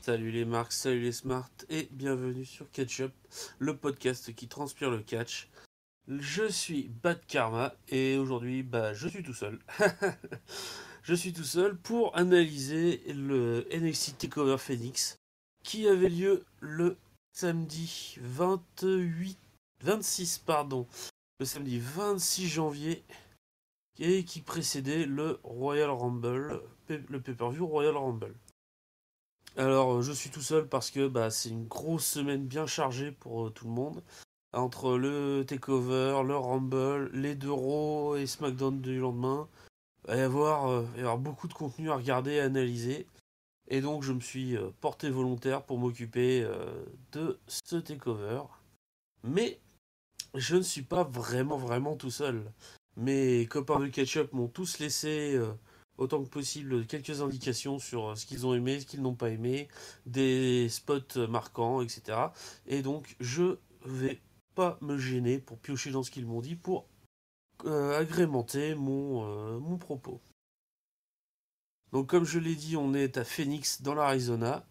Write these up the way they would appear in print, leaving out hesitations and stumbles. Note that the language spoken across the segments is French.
Salut les marques, salut les smarts et bienvenue sur Catch Up, le podcast qui transpire le catch. Je suis Bad Karma et aujourd'hui je suis tout seul. Je suis tout seul pour analyser le NXT TakeOver Phoenix qui avait lieu le samedi 26 le samedi 26 janvier et qui précédait le Royal Rumble, le pay-per-view Royal Rumble. Alors, je suis tout seul parce que c'est une grosse semaine bien chargée pour tout le monde. Entre le Takeover, le Rumble, les deux Raw et SmackDown du lendemain, il va y avoir beaucoup de contenu à regarder et à analyser. Et donc, je me suis porté volontaire pour m'occuper de ce Takeover. Mais je ne suis pas vraiment tout seul. Mes copains de catch-up m'ont tous laissé autant que possible quelques indications sur ce qu'ils ont aimé, ce qu'ils n'ont pas aimé, des spots marquants, etc. Et donc je vais pas me gêner pour piocher dans ce qu'ils m'ont dit pour agrémenter mon propos. Donc comme je l'ai dit, on est à Phoenix dans l'Arizona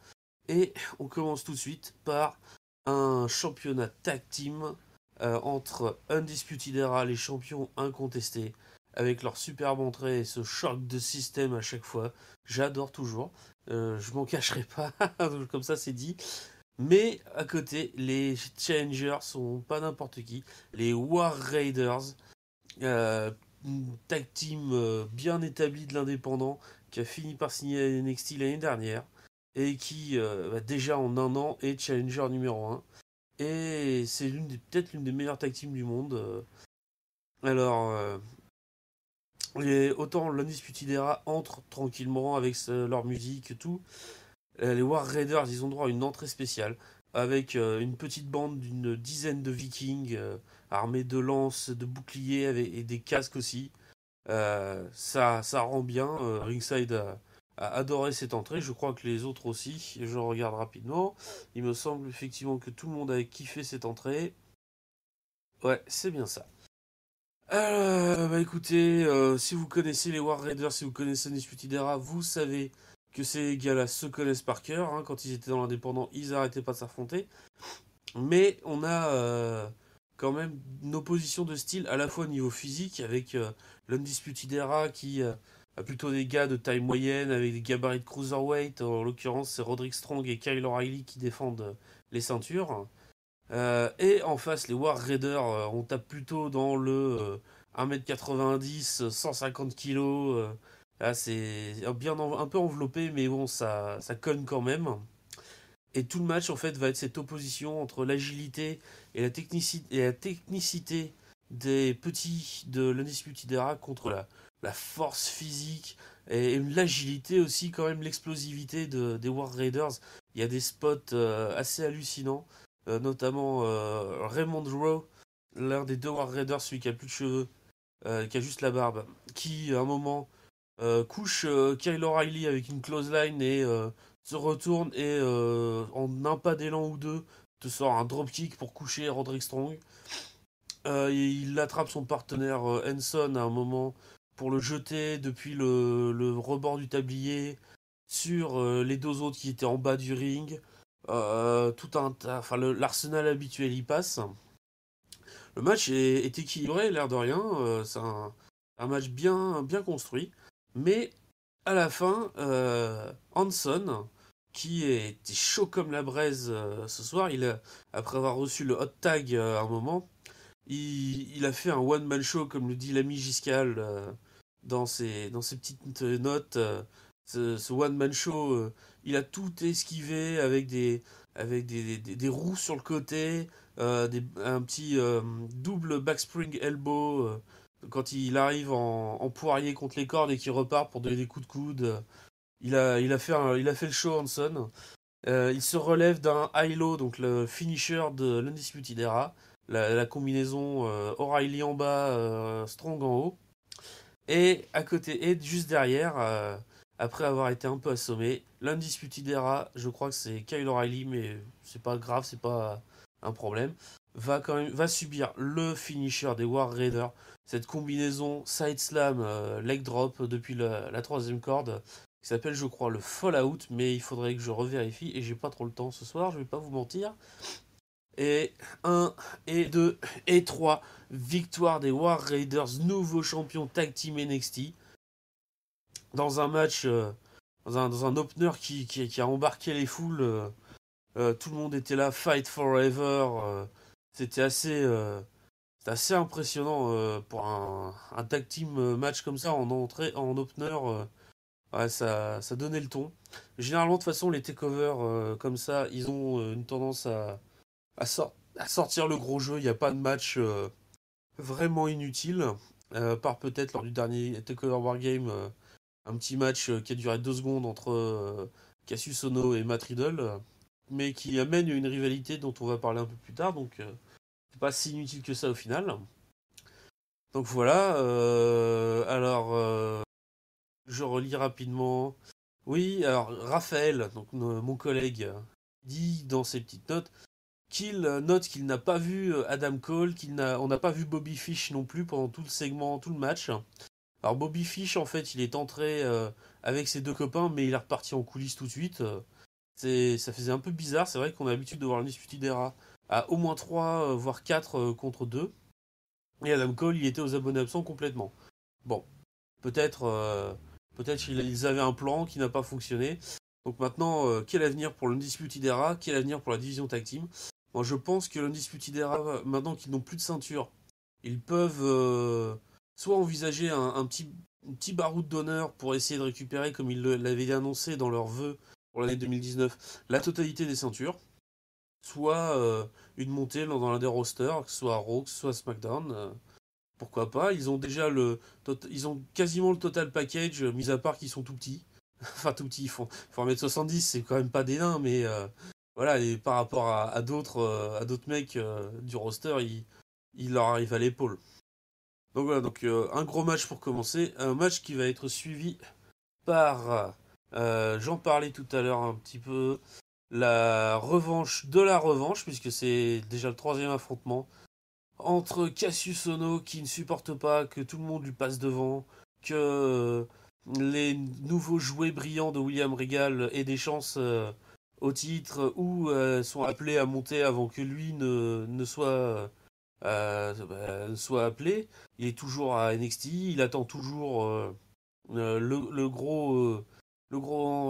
et on commence tout de suite par un championnat tag team entre Undisputed Era, les champions incontestés, avec leur superbe entrée et ce choc de système à chaque fois. J'adore toujours. Je m'en cacherai pas, comme ça c'est dit. Mais à côté, les challengers sont pas n'importe qui. Les War Raiders, euh, une tag team bien établie de l'indépendant qui a fini par signer à NXT l'année dernière et qui déjà en un an est challenger numéro un. Et c'est peut-être l'une des meilleures tag teams du monde. Alors, autant l'Undisputed Era entre tranquillement avec leur musique et tout. Les War Raiders, ils ont droit à une entrée spéciale avec une petite bande d'une dizaine de vikings armés de lances, de boucliers et des casques aussi. Ça rend bien. Ringside a adoré cette entrée. Je crois que les autres aussi. Je regarde rapidement. Il me semble effectivement que tout le monde a kiffé cette entrée. Ouais, c'est bien ça. Écoutez, si vous connaissez les War Raiders, si vous connaissez Undisputed Era, vous savez que ces gars-là se connaissent par cœur. Hein. Quand ils étaient dans l'indépendant, ils arrêtaient pas de s'affronter. Mais on a quand même une opposition de style à la fois au niveau physique avec l'Undisputed Era qui a plutôt des gars de taille moyenne avec des gabarits de cruiserweight. En l'occurrence, c'est Roderick Strong et Kyle O'Reilly qui défendent les ceintures. Et en face, les War Raiders, on tape plutôt dans le 1m90, 150 kg. Là, c'est un peu enveloppé, mais bon, ça conne quand même. Et tout le match, en fait, va être cette opposition entre l'agilité et la technicité des petits de l'Undisputed Era contre la force physique et l'agilité aussi, quand même, l'explosivité des War Raiders. Il y a des spots assez hallucinants, notamment Raymond Rowe, l'un des deux War Raiders, celui qui a plus de cheveux, qui a juste la barbe, qui, à un moment, couche Kyle O'Reilly avec une clothesline et se retourne et en un pas d'élan ou deux te sort un dropkick pour coucher Roderick Strong. Il attrape son partenaire Henson à un moment pour le jeter depuis le rebord du tablier sur les deux autres qui étaient en bas du ring. Enfin, l'arsenal habituel y passe. Le match est équilibré, l'air de rien. C'est un match bien construit. Mais à la fin, Hanson, qui était chaud comme la braise ce soir, après avoir reçu le hot tag à un moment, il a fait un one-man show, comme le dit l'ami Giscal dans ses petites notes. Ce one-man show, il a tout esquivé avec des roues sur le côté, un petit double backspring elbow quand il arrive en poirier contre les cordes et qu'il repart pour donner des coups de coude. Il a fait le show Hanson. Il se relève d'un high-low, donc le finisher de l'Undisputed Era, la combinaison O'Reilly en bas, Strong en haut. Et à côté, et juste derrière, après avoir été un peu assommé, l'Undisputed Era, je crois que c'est Kyle O'Reilly, mais c'est pas grave, c'est pas un problème, va subir le finisher des War Raiders. Cette combinaison side slam, leg drop depuis la troisième corde, qui s'appelle, je crois, le Fallout, mais il faudrait que je revérifie, et j'ai pas trop le temps ce soir, je vais pas vous mentir. Et un et 2 et 3 victoire des War Raiders, nouveau champion tag team NXT, dans un match, dans un opener qui a embarqué les foules. Tout le monde était là, Fight Forever. C'était assez, euh, c'était assez impressionnant pour un tag team match comme ça en entrée, en opener. Ouais, ça donnait le ton. Généralement, de toute façon, les takeovers comme ça, ils ont une tendance à sortir le gros jeu. Il n'y a pas de match vraiment inutile. Par peut-être lors du dernier Takeover Wargame, un petit match qui a duré 2 secondes entre Cassius Ohno et Matt Riddle, mais qui amène une rivalité dont on va parler un peu plus tard, donc c'est pas si inutile que ça au final. Donc voilà, alors je relis rapidement. Oui, alors Raphaël, donc mon collègue, dit dans ses petites notes qu'il note qu'il n'a pas vu Adam Cole, on n'a pas vu Bobby Fish non plus pendant tout le segment, tout le match. Alors Bobby Fish, en fait, il est entré avec ses deux copains, mais il est reparti en coulisses tout de suite. Ça faisait un peu bizarre. C'est vrai qu'on a l'habitude de voir l'Undisputed Era à au moins 3, voire 4 contre 2. Et Adam Cole, il était aux abonnés absents complètement. Bon, peut-être peut-être qu'ils avaient un plan qui n'a pas fonctionné. Donc maintenant, quel avenir pour l'Undisputed Era? Quel avenir pour la division tag team? Moi, je pense que l'Undisputed Era, maintenant qu'ils n'ont plus de ceinture, ils peuvent soit envisager un petit baroud d'honneur pour essayer de récupérer, comme ils l'avaient annoncé dans leurs vœux pour l'année 2019, la totalité des ceintures, soit une montée dans l'un des rosters, que ce soit Raw, que ce soit SmackDown. Pourquoi pas? Ils ont déjà ils ont quasiment le total package, mis à part qu'ils sont tout petits. Enfin, tout petits, ils font 1m70, c'est quand même pas des nains, mais voilà, et par rapport à d'autres mecs du roster, il leur arrive à l'épaule. Donc voilà, donc un gros match pour commencer, un match qui va être suivi par, j'en parlais tout à l'heure un petit peu, la revanche de la revanche, puisque c'est déjà le troisième affrontement entre Cassius Ohno qui ne supporte pas que tout le monde lui passe devant, que les nouveaux jouets brillants de William Regal aient des chances au titre ou sont appelés à monter avant que lui ne soit appelé. Il est toujours à NXT, il attend toujours le gros,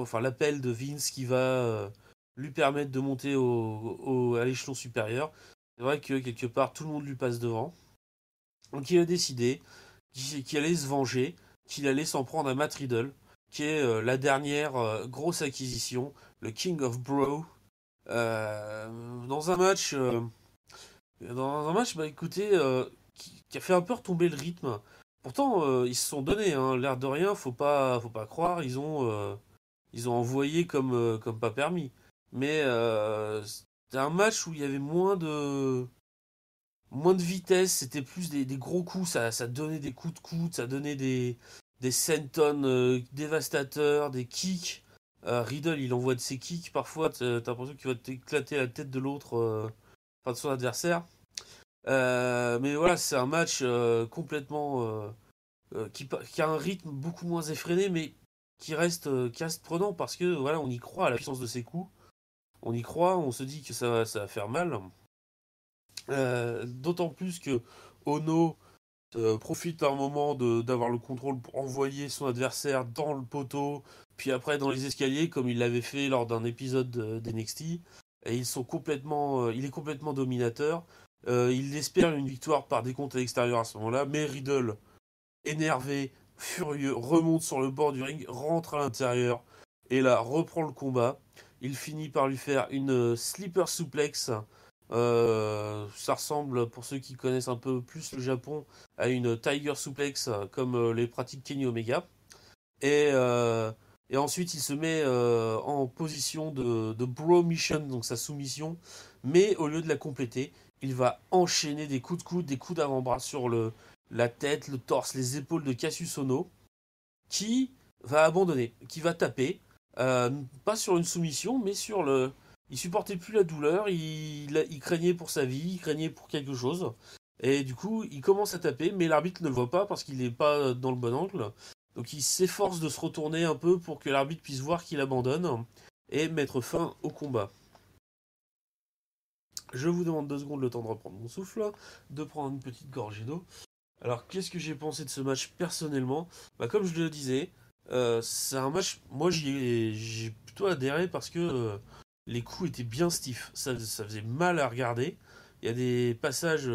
enfin l'appel de Vince qui va lui permettre de monter à l'échelon supérieur. C'est vrai que quelque part tout le monde lui passe devant. Donc il a décidé qu'il allait se venger, qu'il allait s'en prendre à Matt Riddle, qui est la dernière grosse acquisition, le King of Bro. Dans un match, bah écoutez, qui a fait un peu retomber le rythme. Pourtant, ils se sont donnés, hein, l'air de rien, faut pas croire, ils ont envoyé comme pas permis. Mais c'était un match où il y avait moins de vitesse, c'était plus des gros coups, ça donnait des coups de coude, ça donnait des senton dévastateurs, des kicks. Riddle, il envoie de ses kicks, parfois t'as l'impression qu'il va t'éclater la tête de l'autre, enfin de son adversaire. Mais voilà, c'est un match complètement qui a un rythme beaucoup moins effréné, mais qui reste prenant parce que voilà, on y croit à la puissance de ses coups, on y croit, on se dit que ça va faire mal. D'autant plus que Ono profite à un moment d'avoir le contrôle pour envoyer son adversaire dans le poteau, puis après dans les escaliers, comme il l'avait fait lors d'un épisode d'NXT. Et il est complètement dominateur. Il espère une victoire par décompte à l'extérieur à ce moment-là, mais Riddle, énervé, furieux, remonte sur le bord du ring, rentre à l'intérieur, et là reprend le combat. Il finit par lui faire une sleeper suplex. Ça ressemble, pour ceux qui connaissent un peu plus le Japon, à une Tiger Suplex comme les pratiques Kenny Omega. Et, euh, et ensuite, il se met en position de Bro Mission, donc sa soumission. Mais au lieu de la compléter, il va enchaîner des coups de coude, des coups d'avant-bras sur la tête, le torse, les épaules de Cassius Ohno, qui va abandonner, qui va taper. Pas sur une soumission, mais sur le. Il supportait plus la douleur, il craignait pour sa vie, il craignait pour quelque chose. Et du coup, il commence à taper, mais l'arbitre ne le voit pas parce qu'il n'est pas dans le bon angle. Donc il s'efforce de se retourner un peu pour que l'arbitre puisse voir qu'il abandonne et mettre fin au combat. Je vous demande 2 secondes le temps de reprendre mon souffle, de prendre une petite gorgée d'eau. Alors qu'est-ce que j'ai pensé de ce match personnellement? Comme je le disais, c'est un match, moi j'ai plutôt adhéré parce que les coups étaient bien stiffs, ça faisait mal à regarder. Il y a des passages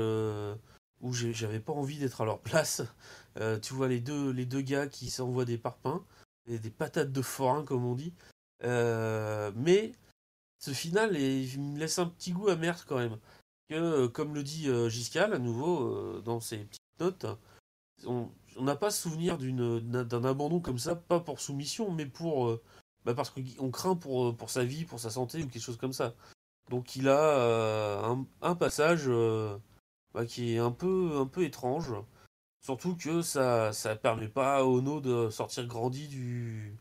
où j'avais pas envie d'être à leur place. Tu vois les deux gars qui s'envoient des parpaings, des patates de forain comme on dit. Mais ce final, il me laisse un petit goût amer quand même. Que, comme le dit Giscal à nouveau dans ses petites notes, on on n'a pas souvenir d'un abandon comme ça, pas pour soumission, mais parce qu'on craint pour sa vie, pour sa santé ou quelque chose comme ça. Donc il a un passage qui est un peu étrange, surtout que ça permet pas à Ono de sortir grandi du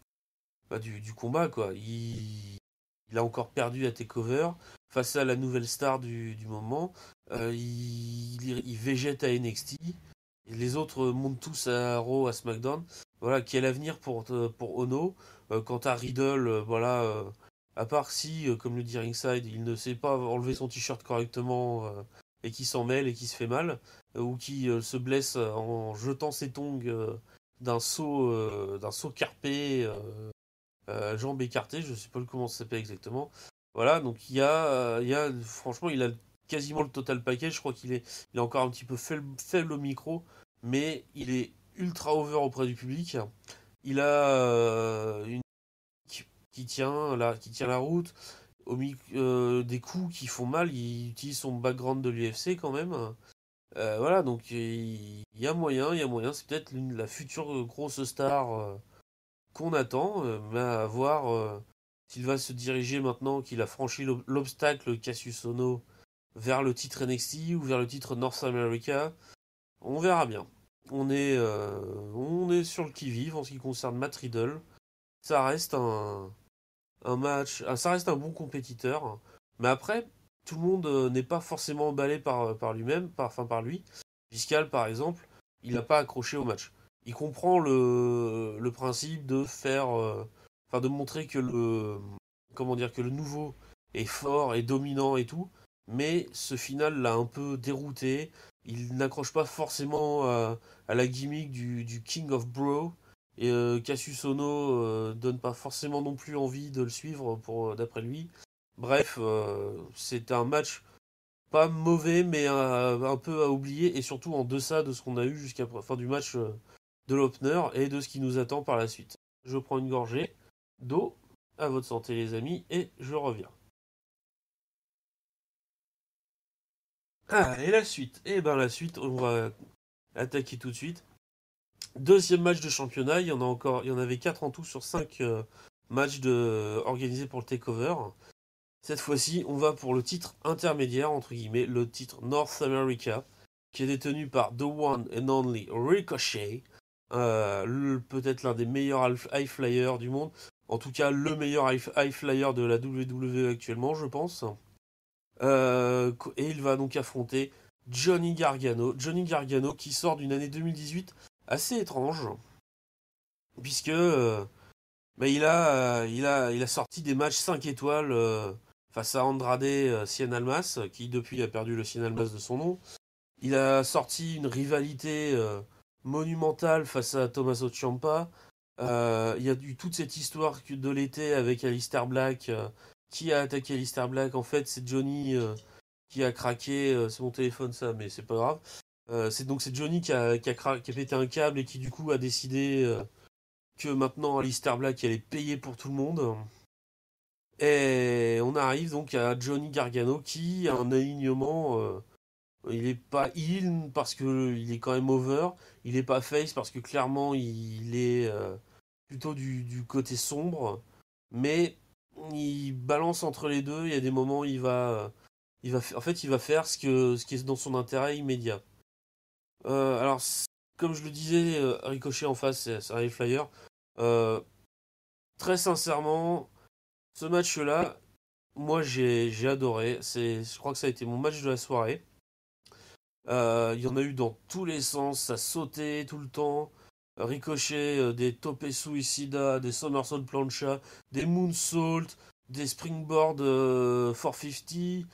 combat, quoi. Il a encore perdu à Takeover face à la nouvelle star du moment. Il végète à NXT. Et les autres montent tous à Raw, à SmackDown. Voilà, quel avenir pour Ono. Quant à Riddle, voilà, à part si, comme le dit Ringside, il ne sait pas enlever son t-shirt correctement et qui s'en mêle et qui se fait mal, ou qui se blesse en jetant ses tongs d'un saut carpé, jambes écartées, je sais pas comment ça s'appelle exactement. Voilà, donc franchement, il a quasiment le total package. Je crois il est encore un petit peu faible au micro, mais il est ultra over auprès du public. Il a une qui tient la route, des coups qui font mal. Il utilise son background de l'UFC quand même. Voilà, donc il y a moyen, il y a moyen. C'est peut-être la future grosse star qu'on attend, mais à voir s'il va se diriger maintenant qu'il a franchi l'obstacle Cassius Ohno vers le titre NXT ou vers le titre North America. On verra bien. On est sur le qui-vive en ce qui concerne Matt Riddle. Ça reste un match, ça reste un bon compétiteur. Mais après, tout le monde n'est pas forcément emballé par lui-même, par lui. Pascal, par exemple, il n'a pas accroché au match. Il comprend le principe de faire, de montrer comment dire, que le nouveau est fort et dominant et tout, mais ce final l'a un peu dérouté. Il n'accroche pas forcément à la gimmick du King of Bro. Et Cassius Ohno donne pas forcément non plus envie de le suivre d'après lui. Bref, c'est un match pas mauvais, mais un peu à oublier, et surtout en deçà de ce qu'on a eu jusqu'à la fin du match de l'opener et de ce qui nous attend par la suite. Je prends une gorgée d'eau, à votre santé les amis, et je reviens. Ah, et la suite? Eh ben la suite, on va attaquer tout de suite. Deuxième match de championnat, il y en avait 4 en tout sur 5 matchs organisés pour le Takeover. Cette fois-ci, on va pour le titre intermédiaire, entre guillemets, le titre North America, qui est détenu par The One and Only Ricochet, peut-être l'un des meilleurs high flyers du monde, en tout cas le meilleur high flyer de la WWE actuellement, je pense. Et il va donc affronter Johnny Gargano. Johnny Gargano qui sort d'une année 2018 assez étrange, puisque il a sorti des matchs 5 étoiles face à Andrade Cien Almas, qui depuis a perdu le Cien Almas de son nom. Il a sorti une rivalité monumentale face à Tommaso Ciampa. Il y a eu toute cette histoire de l'été avec Alistair Black. Qui a attaqué Alistair Black? En fait, c'est Johnny qui a craqué. C'est mon téléphone, ça, mais c'est pas grave. C'est Johnny qui a pété un câble et qui du coup a décidé que maintenant Alistair Black allait payer pour tout le monde. Et on arrive donc à Johnny Gargano qui a un alignement. Il est pas heel parce que il est quand même over. Il est pas face parce que clairement il est plutôt du côté sombre. Mais il balance entre les deux. Il y a des moments où en fait, il va faire ce qui est dans son intérêt immédiat. Alors, comme je le disais, Ricochet en face, c'est un high flyer. Euh, Très sincèrement, ce match-là, moi j'ai adoré. Je crois que ça a été mon match de la soirée. Il y en a eu dans tous les sens, ça sautait tout le temps. Ricochet, des Tope Suicida, des Somersault Plancha, des Moonsault, des Springboard 450.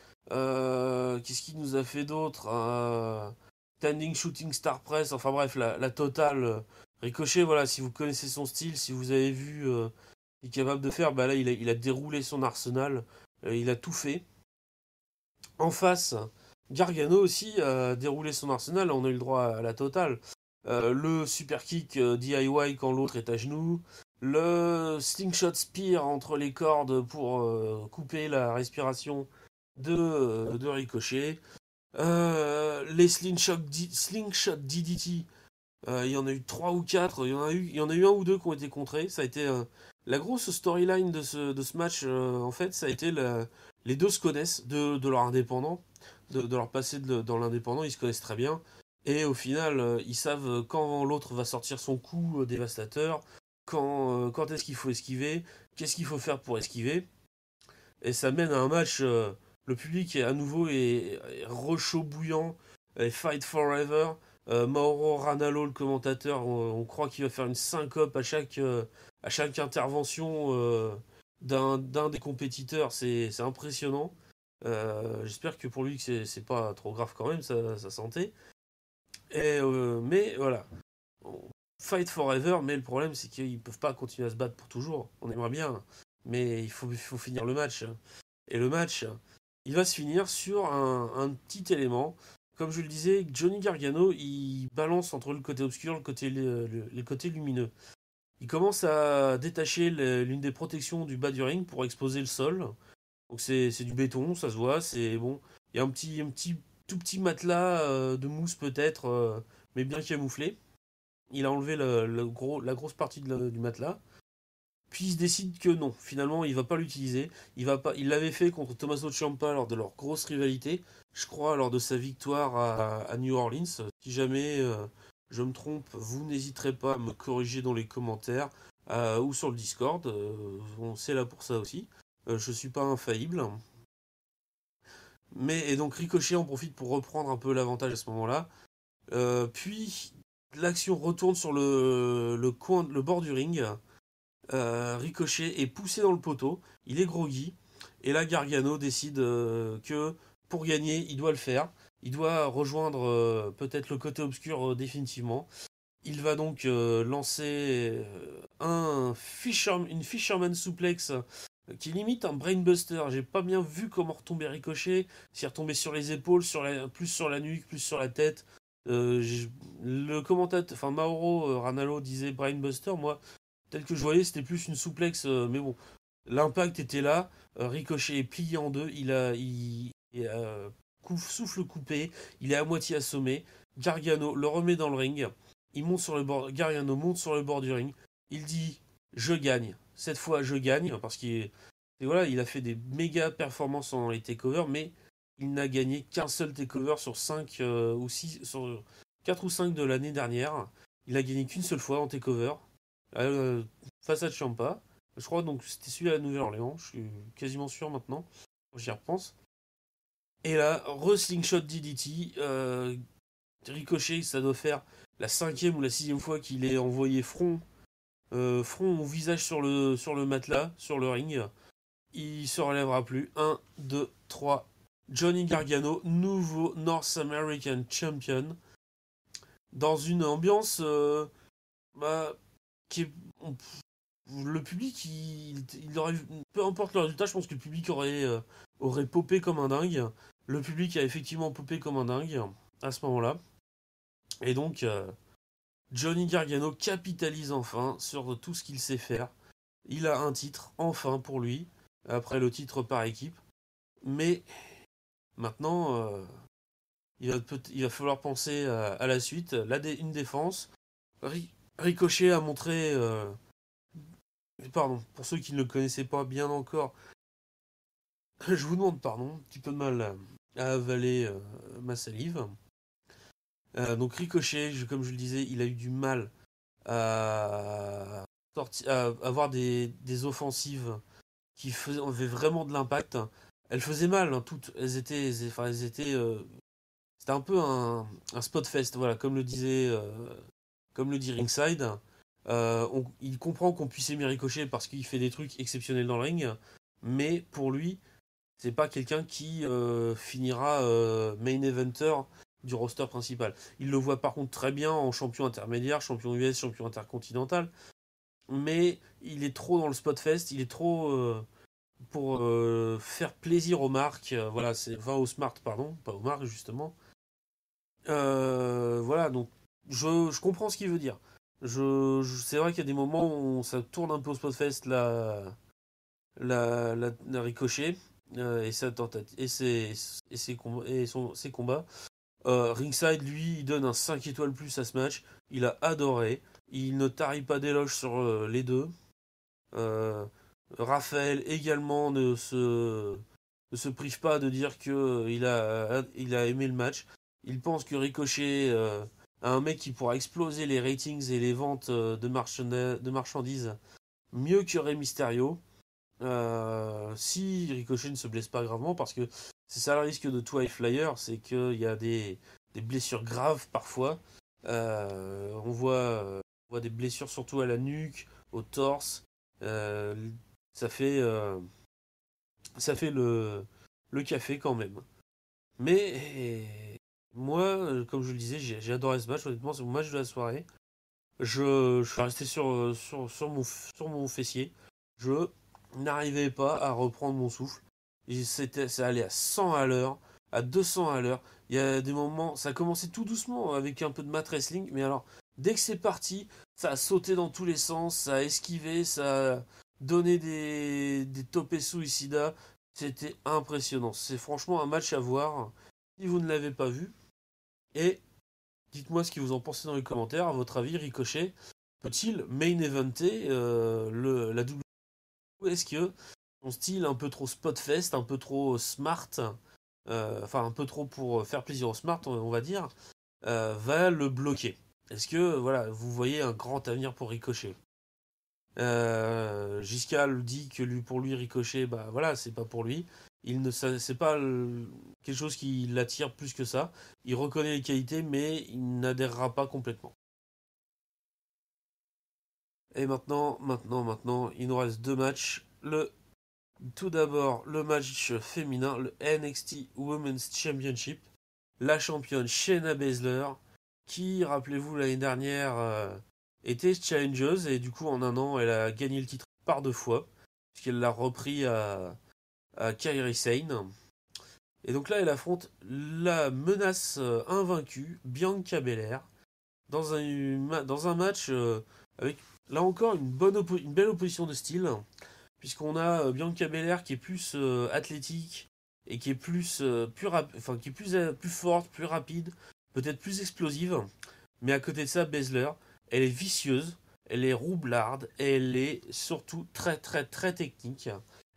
Qu'est-ce qu'il nous a fait d'autre? Standing Shooting Star Press, enfin bref, la totale. Ricochet, voilà, si vous connaissez son style, si vous avez vu ce qu'il est capable de faire, bah là, il a déroulé son arsenal, il a tout fait. En face, Gargano aussi a déroulé son arsenal, on a eu le droit à la totale. Le super kick DIY quand l'autre est à genoux, le slingshot spear entre les cordes pour couper la respiration de Ricochet, les slingshot DDT, il y en a eu 3 ou 4, il y en a eu un ou deux qui ont été contrés. Ça a été la grosse storyline de ce match, en fait, ça a été les deux se connaissent de leur indépendant, de leur passé dans l'indépendant, ils se connaissent très bien. Et au final, ils savent quand l'autre va sortir son coup dévastateur, quand est-ce qu'il faut esquiver, qu'est-ce qu'il faut faire pour esquiver. Et ça mène à un match, le public est à nouveau est rechaud bouillant, et fight forever. Mauro Ranallo, le commentateur, on croit qu'il va faire une syncope à chaque intervention d'un des compétiteurs. C'est impressionnant. J'espère que pour lui, que c'est pas trop grave quand même, sa santé. Mais voilà, fight forever, mais le problème c'est qu'ils peuvent pas continuer à se battre pour toujours. On aimerait bien, mais il faut finir le match. Et le match, il va se finir sur un petit élément. Comme je le disais, Johnny Gargano, il balance entre le côté obscur et le côté lumineux. Il commence à détacher l'une des protections du bas du ring pour exposer le sol. Donc c'est du béton, ça se voit, c'est bon. Il y a un petit tout petit matelas de mousse peut-être, mais bien camouflé. Il a enlevé la grosse partie du matelas. Puis il se décide que non, finalement il va pas l'utiliser. Il l'avait fait contre Tommaso Ciampa lors de leur grosse rivalité, je crois lors de sa victoire à New Orleans. Si jamais je me trompe, vous n'hésiterez pas à me corriger dans les commentaires ou sur le Discord. C'est là pour ça aussi. Je suis pas infaillible. Et donc Ricochet en profite pour reprendre un peu l'avantage à ce moment-là. Puis l'action retourne sur le bord du ring. Ricochet est poussé dans le poteau, il est groggy, et là Gargano décide que pour gagner, il doit le faire. Il doit rejoindre peut-être le côté obscur définitivement. Il va donc lancer une Fisherman Suplex qui limite un brainbuster. J'ai pas bien vu comment retomber Ricochet, s'il retombait sur les épaules, plus sur la nuque, plus sur la tête. Le commentateur, enfin Mauro Ranallo disait brainbuster, moi tel que je voyais, c'était plus une souplex, mais bon, l'impact était là. Ricochet est plié en deux, souffle coupé, il est à moitié assommé. Gargano le remet dans le ring. Gargano monte sur le bord du ring. Il dit je gagne. Cette fois, je gagne parce il a fait des méga performances dans les takeovers, mais il n'a gagné qu'un seul takeover sur 5 ou 6, sur 4 ou 5 de l'année dernière. Il a gagné qu'une seule fois en takeover. Face à Ciampa. Je crois donc que c'était celui à la Nouvelle-Orléans. Je suis quasiment sûr maintenant. J'y repense. Et là, Slingshot DDT. Ricochet, ça doit faire la 5e ou la 6e fois qu'il est envoyé front au visage sur le matelas, sur le ring. Il se relèvera plus. 1, 2, 3. Johnny Gargano, nouveau North American Champion. Dans une ambiance qui est, le public, il aurait, peu importe le résultat, je pense que le public aurait popé comme un dingue. Le public a effectivement popé comme un dingue à ce moment-là. Et donc, Johnny Gargano capitalise enfin sur tout ce qu'il sait faire. Il a un titre, enfin pour lui, après le titre par équipe. Mais maintenant, il va falloir penser à la suite. Une défense. Ricochet a montré. Pardon, pour ceux qui ne le connaissaient pas bien encore, je vous demande pardon, un petit peu de mal à avaler ma salive. Donc Ricochet, comme je le disais, il a eu du mal à avoir des offensives qui avaient vraiment de l'impact. Elles faisaient mal, hein, toutes. C'était un peu un spot fest, voilà, comme le disait comme le dit Ringside, il comprend qu'on puisse aimer Ricochet parce qu'il fait des trucs exceptionnels dans le ring, mais pour lui, c'est pas quelqu'un qui finira main eventer du roster principal. Il le voit par contre très bien en champion intermédiaire, champion US, champion intercontinental, mais il est trop dans le spot fest, il est trop pour faire plaisir aux marques. Voilà, c'est enfin aux smart, pardon, pas aux marques justement. Voilà, donc je comprends ce qu'il veut dire. C'est vrai qu'il y a des moments où ça tourne un peu au spot fest la ricochet et sa tentative ses combats. Ringside, lui, il donne un 5 étoiles plus à ce match. Il a adoré. Il ne tarit pas d'éloges sur les deux. Euh, Raphaël également ne se prive pas de dire que il a aimé le match. Il pense que Ricochet a un mec qui pourra exploser les ratings et les ventes de marchandises mieux que Rey Mysterio. Si Ricochet ne se blesse pas gravement, parce que c'est ça le risque de tout High Flyer, c'est qu'il y a des blessures graves parfois. On voit des blessures surtout à la nuque, au torse. Euh, ça fait, euh, ça fait le café quand même. Mais moi, comme je le disais, j'ai adoré ce match. Honnêtement, c'est mon match de la soirée. Je suis resté sur mon fessier. Je n'arrivais pas à reprendre mon souffle. Ça allait à 100 à l'heure, à 200 à l'heure. Il y a des moments, ça a commencé tout doucement avec un peu de mat wrestling, mais alors, dès que c'est parti, ça a sauté dans tous les sens, ça a esquivé, ça a donné des topés suicida. C'était impressionnant. C'est franchement un match à voir si vous ne l'avez pas vu. Et dites-moi ce que vous en pensez dans les commentaires. À votre avis, Ricochet peut-il main eventer la WWE? Est-ce que son style un peu trop spotfest, un peu trop smart, enfin un peu trop pour faire plaisir aux smart, on va dire, va le bloquer? Est-ce que voilà, vous voyez un grand avenir pour Ricochet? Giscal dit que pour lui Ricochet, bah voilà, c'est pas pour lui. C'est pas quelque chose qui l'attire plus que ça. Il reconnaît les qualités, mais il n'adhérera pas complètement. Et maintenant, il nous reste deux matchs. Tout d'abord, le match féminin, le NXT Women's Championship. La championne Shayna Baszler, qui, rappelez-vous, l'année dernière était challengeuse, et du coup, en un an, elle a gagné le titre par deux fois, puisqu'elle l'a repris à Kairi Sane. Et donc là, elle affronte la menace invaincue, Bianca Belair, dans un match avec, là encore, une belle opposition de style, puisqu'on a Bianca Belair qui est plus athlétique et qui est plus forte, plus rapide, peut-être plus explosive. Mais à côté de ça, Baszler, elle est vicieuse, elle est roublarde, et elle est surtout très très très technique.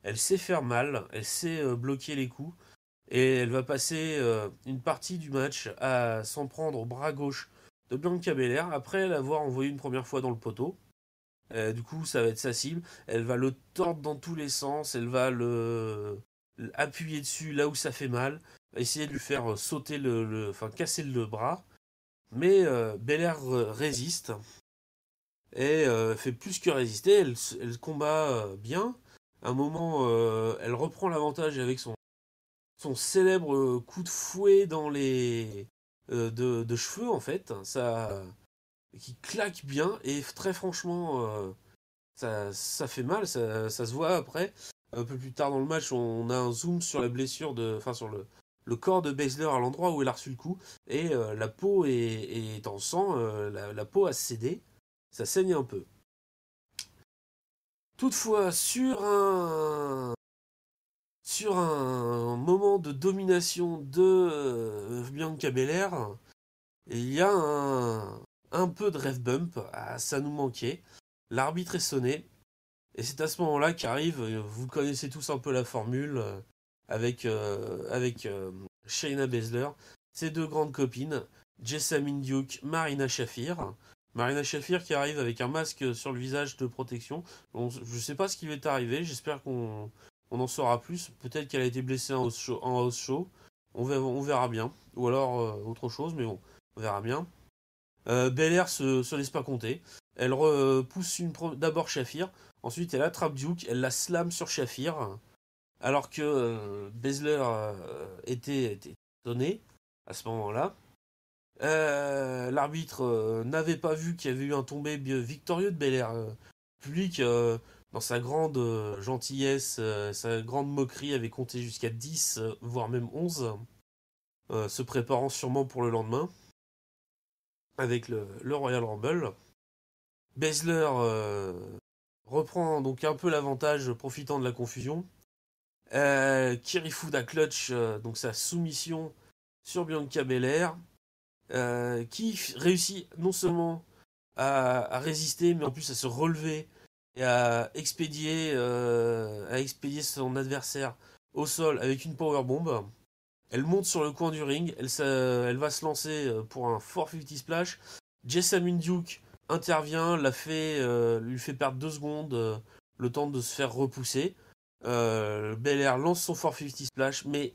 Elle sait faire mal, elle sait bloquer les coups, et elle va passer une partie du match à s'en prendre au bras gauche de Bianca Belair après l'avoir envoyé une première fois dans le poteau. Du coup, ça va être sa cible. Elle va le tordre dans tous les sens. Elle va appuyer dessus là où ça fait mal. Essayer de lui faire sauter enfin casser le bras. Mais Belair résiste et fait plus que résister. Elle combat bien. À un moment, elle reprend l'avantage avec son célèbre coup de fouet dans les de cheveux en fait. Ça qui claque bien et très franchement. Ça fait mal, ça se voit après. Un peu plus tard dans le match, on a un zoom sur la blessure enfin sur le corps de Baszler à l'endroit où elle a reçu le coup, et la peau est en sang, la peau a cédé, ça saigne un peu. Toutefois, sur un moment de domination de Bianca Belair, il y a un peu de ref bump, ça nous manquait. L'arbitre est sonné. Et c'est à ce moment-là qu'arrive, vous connaissez tous un peu la formule, avec Shayna Baszler, ses deux grandes copines, Jessamine Duke, Marina Shafir. Marina Shafir qui arrive avec un masque sur le visage de protection. Je ne sais pas ce qui lui est arrivé, j'espère qu'on en saura plus. Peut-être qu'elle a été blessée en house show. On verra bien. Ou alors autre chose, mais bon, on verra bien. Belair se laisse pas compter. Elle pousse d'abord Shafir, ensuite elle attrape Duke, elle la slam sur Shafir, alors que Baszler était donné à ce moment-là. L'arbitre n'avait pas vu qu'il y avait eu un tombé victorieux de Belair. Le public, dans sa grande gentillesse, sa grande moquerie, avait compté jusqu'à 10, voire même 11, se préparant sûrement pour le lendemain, avec le Royal Rumble. Baszler reprend donc un peu l'avantage, profitant de la confusion. Kirifuda clutch, donc sa soumission sur Bianca Belair. Qui réussit non seulement à résister, mais en plus à se relever et à expédier son adversaire au sol avec une powerbomb. Elle monte sur le coin du ring, elle va se lancer pour un 450 splash. Jessamine Duke intervient, lui fait perdre 2 secondes, le temps de se faire repousser. Belair lance son 450 splash, mais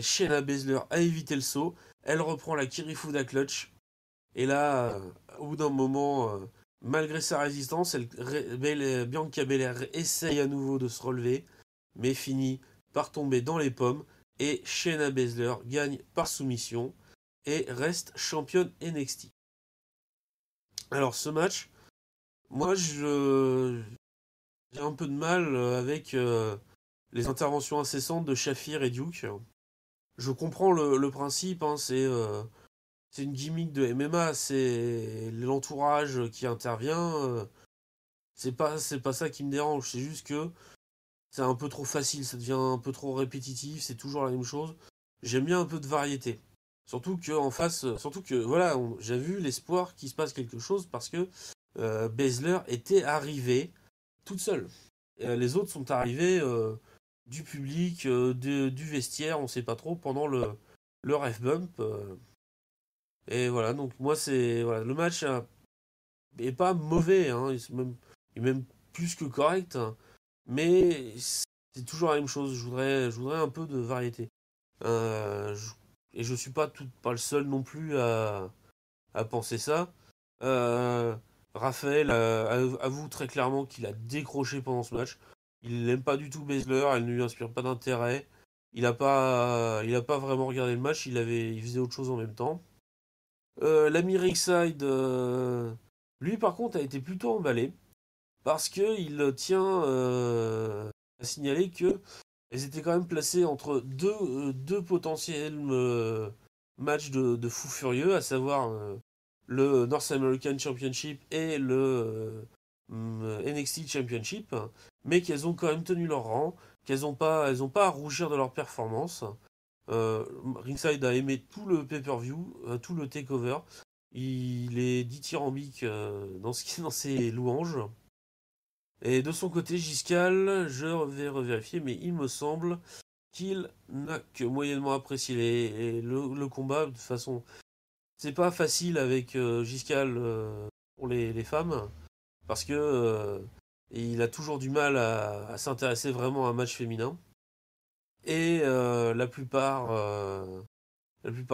Shayna Baszler a évité le saut. Elle reprend la Kirifuda clutch. Et là, au bout d'un moment, malgré sa résistance, Bianca Belair essaye à nouveau de se relever, mais finit par tomber dans les pommes. Et Shayna Baszler gagne par soumission et reste championne NXT. Alors ce match, moi j'ai un peu de mal avec les interventions incessantes de Shafir et Duke. Je comprends le principe, hein, c'est une gimmick de MMA, c'est l'entourage qui intervient. C'est pas ça qui me dérange, c'est juste que c'est un peu trop facile, ça devient un peu trop répétitif, c'est toujours la même chose. J'aime bien un peu de variété. Surtout que en face, surtout que voilà, j'ai vu l'espoir qu'il se passe quelque chose parce que Baszler était arrivée toute seule. Les autres sont arrivés du public, du vestiaire, on sait pas trop, pendant le ref bump. Et voilà, donc moi c'est voilà, le match est pas mauvais, hein, il est même plus que correct, hein, mais c'est toujours la même chose. Je voudrais un peu de variété. Et je suis pas le seul non plus à penser ça. Euh, Raphaël avoue très clairement qu'il a décroché pendant ce match. Il n'aime pas du tout Baszler, elle ne lui inspire pas d'intérêt. Il a pas vraiment regardé le match, il faisait autre chose en même temps. L'ami Ringside, lui par contre, a été plutôt emballé parce que il tient à signaler que elles étaient quand même placées entre deux potentiels matchs de fous furieux, à savoir le North American Championship et le NXT Championship, mais qu'elles ont quand même tenu leur rang, elles ont pas à rougir de leur performance. Ringside a aimé tout le pay-per-view, tout le takeover. Il est dithyrambique dans ses louanges. Et de son côté, Giscal, je vais revérifier, mais il me semble qu'il n'a que moyennement apprécié le combat. De toute façon, c'est pas facile avec Giscal pour les femmes, parce que il a toujours du mal à s'intéresser vraiment à un match féminin. Et la plupart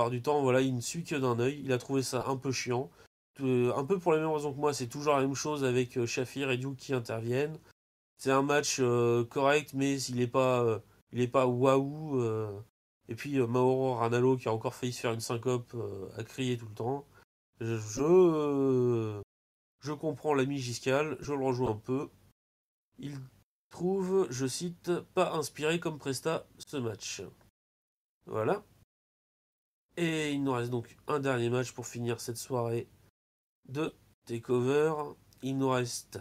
du temps, voilà, il ne suit que d'un œil. Il a trouvé ça un peu chiant. Un peu pour les mêmes raisons que moi, c'est toujours la même chose avec Shafir et Duke qui interviennent. C'est un match correct, mais il est pas waouh. Et puis Mauro Ranallo qui a encore failli se faire une syncope à crier tout le temps. Je comprends l'ami Giscal, je le rejoins un peu. Il trouve, je cite, pas inspiré comme presta ce match. Voilà. Et il nous reste donc un dernier match pour finir cette soirée de Takeover. Il nous reste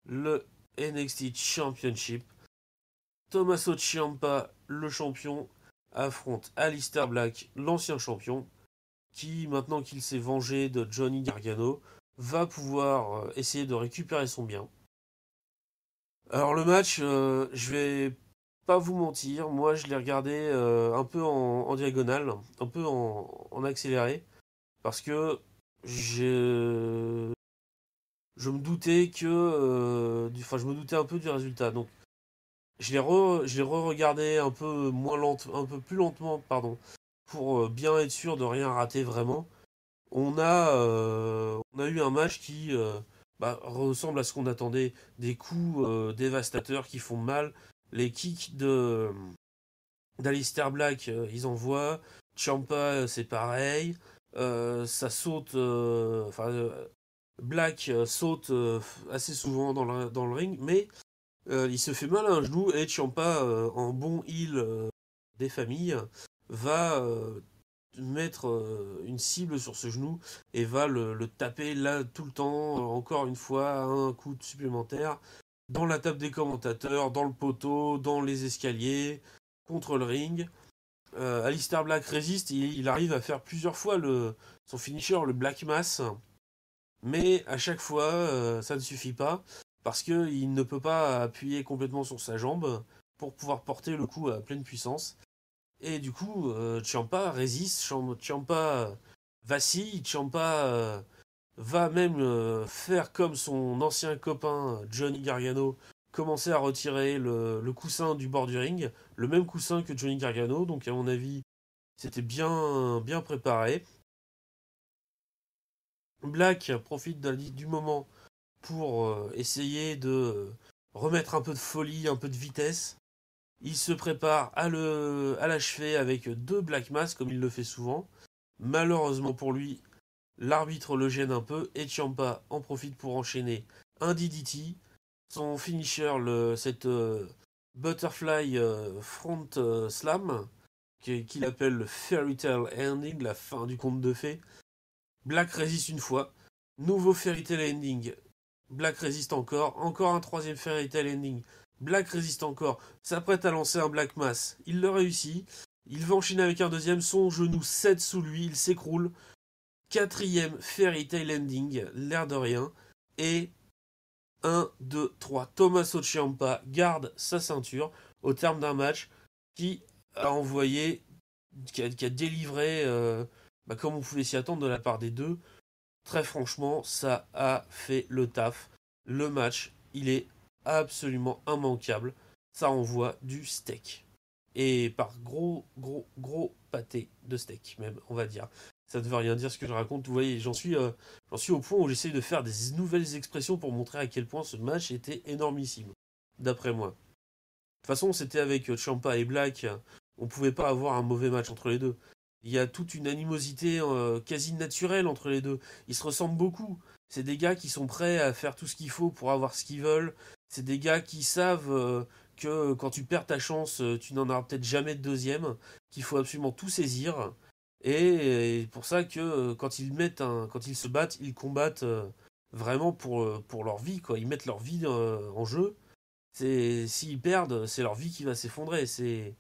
le NXT Championship. Tommaso Ciampa, le champion, affronte Aleister Black, l'ancien champion, qui, maintenant qu'il s'est vengé de Johnny Gargano, va pouvoir essayer de récupérer son bien. Alors le match, je vais pas vous mentir, moi je l'ai regardé un peu en diagonale, un peu en accéléré, parce que je, je me doutais enfin je me doutais un peu du résultat. Donc je l'ai re-regardé un peu un peu plus lentement, pardon, pour bien être sûr de rien rater vraiment. on a eu un match qui ressemble à ce qu'on attendait, des coups dévastateurs qui font mal, les kicks d'Alistair Black, ils envoient, Ciampa, c'est pareil, ça saute, Black saute assez souvent dans le ring, mais il se fait mal à un genou et Ciampa, en bon heel des familles, va mettre une cible sur ce genou et va le taper là tout le temps, encore une fois, un coup de supplémentaire, dans la table des commentateurs, dans le poteau, dans les escaliers, contre le ring. Alistair Black résiste, il arrive à faire plusieurs fois son finisher, le Black Mass, mais à chaque fois, ça ne suffit pas, parce qu'il ne peut pas appuyer complètement sur sa jambe pour pouvoir porter le coup à pleine puissance. Et du coup, Ciampa résiste, Ciampa vacille, Ciampa va même faire comme son ancien copain Johnny Gargano, commencer à retirer le coussin du bord du ring, le même coussin que Johnny Gargano, donc à mon avis, c'était bien préparé. Black profite du moment pour essayer de remettre un peu de folie, un peu de vitesse. Il se prépare à l'achever avec deux Black Mass, comme il le fait souvent. Malheureusement pour lui, l'arbitre le gêne un peu et Ciampa en profite pour enchaîner un DDT. Son finisher, cette Butterfly Front Slam, qu'il appelle le Fairy Tale Ending, la fin du conte de fées. Black résiste une fois. Nouveau Fairy Tale Ending. Black résiste encore. Encore un troisième Fairy Tale Ending. Black résiste encore. S'apprête à lancer un Black Mass. Il le réussit. Il va enchaîner avec un deuxième. Son genou cède sous lui. Il s'écroule. Quatrième Fairy Tale Ending. L'air de rien. Et 1, 2, 3. Tommaso Ciampa garde sa ceinture au terme d'un match qui a envoyé, qui a délivré, comme on pouvait s'y attendre de la part des deux. Très franchement, ça a fait le taf. Le match, il est absolument immanquable. Ça envoie du steak. Et par gros pâté de steak, même, on va dire. Ça ne veut rien dire ce que je raconte. Vous voyez, j'en suis au point où j'essaye de faire des nouvelles expressions pour montrer à quel point ce match était énormissime, d'après moi. De toute façon, c'était avec Ciampa et Black. On pouvait pas avoir un mauvais match entre les deux. Il y a toute une animosité quasi naturelle entre les deux. Ils se ressemblent beaucoup. C'est des gars qui sont prêts à faire tout ce qu'il faut pour avoir ce qu'ils veulent. C'est des gars qui savent que quand tu perds ta chance, tu n'en auras peut-être jamais de deuxième, qu'il faut absolument tout saisir. Et pour ça que quand ils se battent, ils combattent vraiment pour leur vie, quoi. Ils mettent leur vie en jeu. S'ils perdent, c'est leur vie qui va s'effondrer. C'est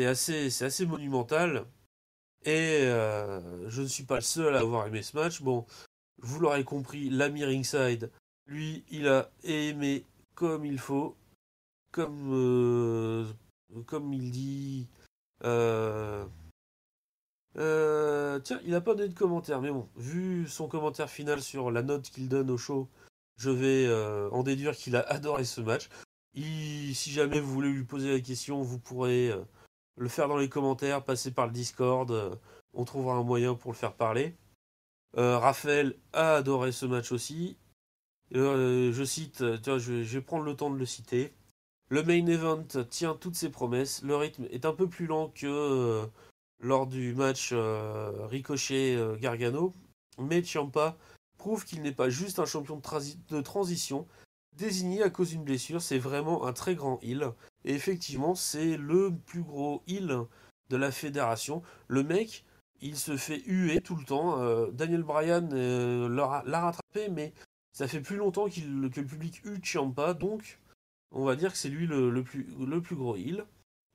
assez monumental. Et je ne suis pas le seul à avoir aimé ce match. Bon, vous l'aurez compris, l'ami Ringside, lui, il a aimé comme il faut, comme, euh, comme il dit. euh, tiens, il n'a pas donné de commentaire, mais bon, vu son commentaire final sur la note qu'il donne au show, je vais en déduire qu'il a adoré ce match. Si jamais vous voulez lui poser la question, vous pourrez le faire dans les commentaires, passer par le Discord, on trouvera un moyen pour le faire parler. Raphaël a adoré ce match aussi. Je cite, tiens, je vais prendre le temps de le citer. Le main event tient toutes ses promesses. Le rythme est un peu plus lent que lors du match Ricochet-Gargano, mais Ciampa prouve qu'il n'est pas juste un champion de transition désigné à cause d'une blessure, c'est vraiment un très grand heel. Et effectivement, c'est le plus gros heel de la fédération. Le mec, il se fait huer tout le temps. Daniel Bryan l'a rattrapé, mais ça fait plus longtemps que le public hue Ciampa, donc on va dire que c'est lui le plus gros heel.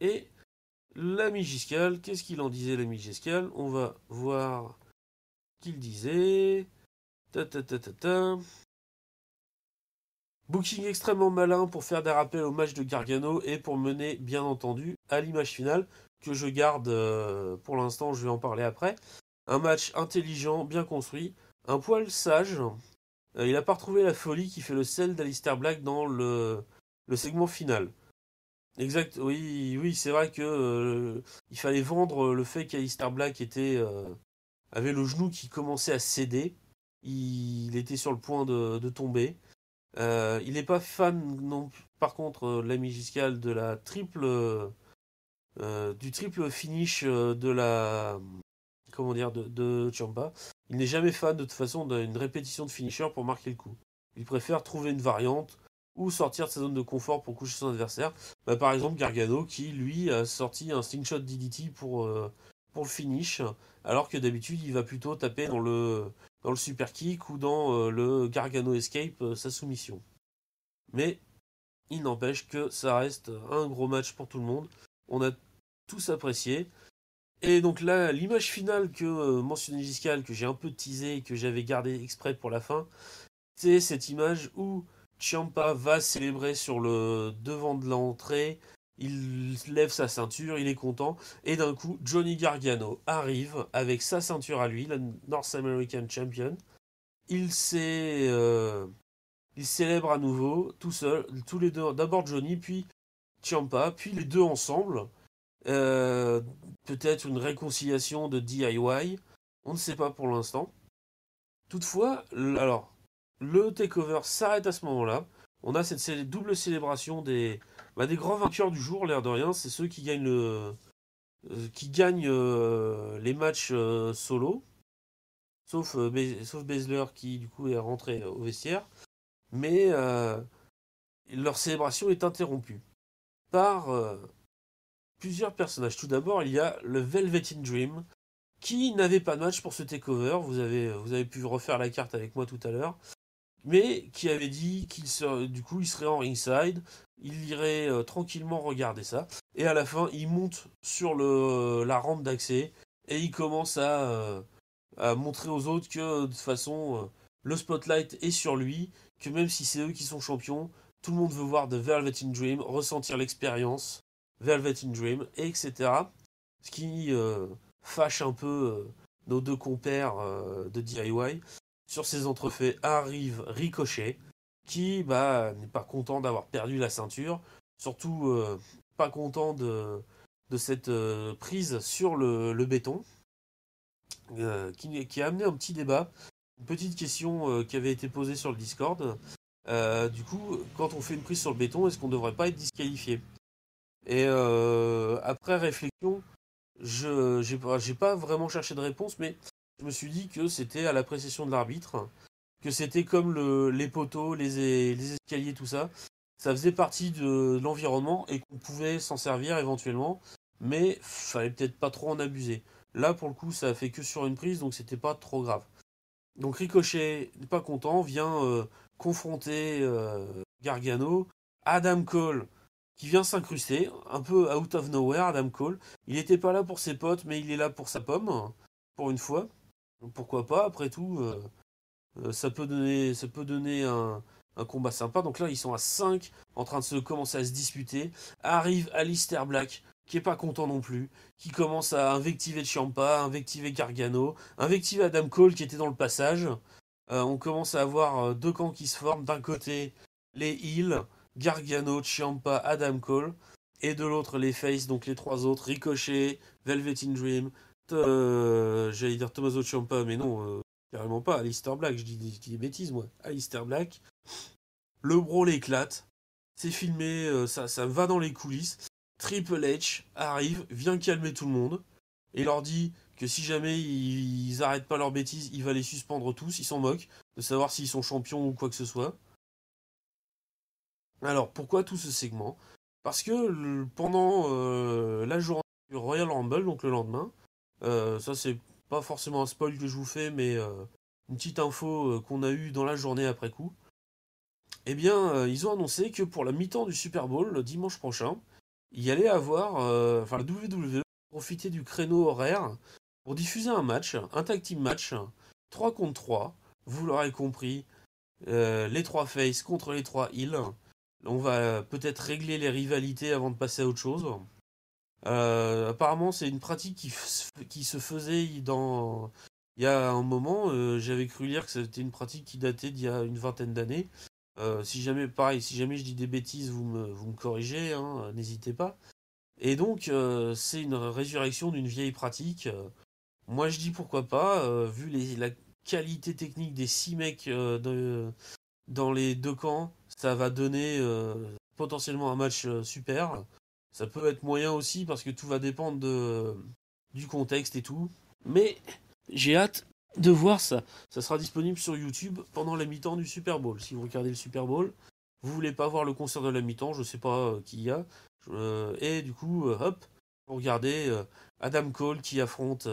Et l'ami Giscal, qu'est-ce qu'il en disait l'ami Giscal? On va voir qu'il disait. Ta ta ta ta ta. Booking extrêmement malin pour faire des rappels au match de Gargano et pour mener, bien entendu, à l'image finale, que je garde pour l'instant, je vais en parler après. Un match intelligent, bien construit, un poil sage. Il n'a pas retrouvé la folie qui fait le sel d'Alistair Black dans le segment final. Exact, oui, oui, c'est vrai que il fallait vendre le fait qu'Alistair Black était avait le genou qui commençait à céder. Il était sur le point de tomber. Il n'est pas fan, non, par contre, l'ami Giscal, de la du triple finish de la. Comment dire, de Ciampa. Il n'est jamais fan de toute façon d'une répétition de finisher pour marquer le coup. Il préfère trouver une variante ou sortir de sa zone de confort pour coucher son adversaire. Par exemple, Gargano qui, lui, a sorti un slingshot DDT pour le finish, alors que d'habitude, il va plutôt taper dans le super kick ou dans le Gargano Escape, sa soumission. Mais il n'empêche que ça reste un gros match pour tout le monde. On a tous apprécié. Et donc là, l'image finale que mentionnait Giscal, que j'ai un peu teasé et que j'avais gardé exprès pour la fin, c'est cette image où Ciampa va célébrer sur le devant de l'entrée, il lève sa ceinture, il est content, et d'un coup, Johnny Gargano arrive avec sa ceinture à lui, la North American Champion. Il s'est, il célèbre à nouveau, tout seul, tous les deux, d'abord Johnny, puis Ciampa, puis les deux ensemble. Euh, Peut-être une réconciliation de DIY, on ne sait pas pour l'instant. Toutefois, alors, le takeover s'arrête à ce moment-là. On a cette double célébration des grands vainqueurs du jour, l'air de rien. C'est ceux qui gagnent, les matchs solo, sauf Baszler qui du coup est rentré au vestiaire. Mais leur célébration est interrompue par plusieurs personnages. Tout d'abord, il y a le Velvet in Dream, qui n'avait pas de match pour ce takeover. Vous avez pu refaire la carte avec moi tout à l'heure. Mais qui avait dit du coup, il serait en ringside, il irait tranquillement regarder ça. Et à la fin, il monte sur la rampe d'accès et il commence à montrer aux autres que de toute façon, le spotlight est sur lui, que même si c'est eux qui sont champions, tout le monde veut voir The Velvet in Dream, ressentir l'expérience Velvet in Dream, etc. Ce qui fâche un peu nos deux compères de DIY. Sur ces entrefaits arrive Ricochet, qui n'est pas content d'avoir perdu la ceinture, surtout pas content de cette prise sur le béton, qui a amené un petit débat, une petite question qui avait été posée sur le Discord. Du coup, quand on fait une prise sur le béton, est-ce qu'on ne devrait pas être disqualifié? Et après réflexion, j'ai pas vraiment cherché de réponse, mais je me suis dit que c'était à l'appréciation de l'arbitre, que c'était comme les poteaux, les escaliers, tout ça. Ça faisait partie de l'environnement et qu'on pouvait s'en servir éventuellement, mais fallait peut-être pas trop en abuser. Là, pour le coup, ça a fait que sur une prise, donc c'était pas trop grave. Donc Ricochet, pas content, vient confronter Gargano. Adam Cole, qui vient s'incruster, un peu out of nowhere, Adam Cole. Il n'était pas là pour ses potes, mais il est là pour sa pomme, pour une fois. Pourquoi pas, après tout, ça peut donner un combat sympa. Donc là, ils sont à 5 en train de commencer à se disputer. Arrive Alistair Black, qui est pas content non plus, qui commence à invectiver Ciampa, invectiver Gargano, invectiver Adam Cole qui était dans le passage. On commence à avoir deux camps qui se forment. D'un côté, les heels, Gargano, Ciampa, Adam Cole. Et de l'autre, les faces, donc les trois autres, Ricochet, Velvet in Dream, j'allais dire Tommaso Ciampa, mais non, carrément pas, Alistair Black, je dis des bêtises moi. Alistair Black, le brawl éclate, c'est filmé, ça va dans les coulisses. Triple H arrive, vient calmer tout le monde, et leur dit que si jamais ils arrêtent pas leurs bêtises, il va les suspendre tous, ils s'en moquent, de savoir s'ils sont champions ou quoi que ce soit. Alors, pourquoi tout ce segment? Parce que pendant la journée du Royal Rumble, donc le lendemain, ça c'est pas forcément un spoil que je vous fais, mais une petite info qu'on a eue dans la journée après coup, eh bien, ils ont annoncé que pour la mi-temps du Super Bowl, le dimanche prochain, il y allait avoir, enfin la WWE profiter du créneau horaire pour diffuser un match, un tag team match, 3 contre 3, vous l'aurez compris, les trois faces contre les trois heels. On va peut-être régler les rivalités avant de passer à autre chose. Apparemment, c'est une pratique qui se faisait il y a un moment. J'avais cru lire que c'était une pratique qui datait d'il y a une vingtaine d'années. Si jamais, pareil, si jamais je dis des bêtises, vous me corrigez, hein, n'hésitez pas. Et donc, c'est une résurrection d'une vieille pratique Moi, je dis pourquoi pas, vu la qualité technique des 6 mecs dans les deux camps, ça va donner potentiellement un match super. Ça peut être moyen aussi parce que tout va dépendre du contexte et tout. Mais j'ai hâte de voir ça. Ça sera disponible sur YouTube pendant la mi-temps du Super Bowl. Si vous regardez le Super Bowl, vous voulez pas voir le concert de la mi-temps, je sais pas qui y a. Et du coup, hop, vous regardez Adam Cole qui affronte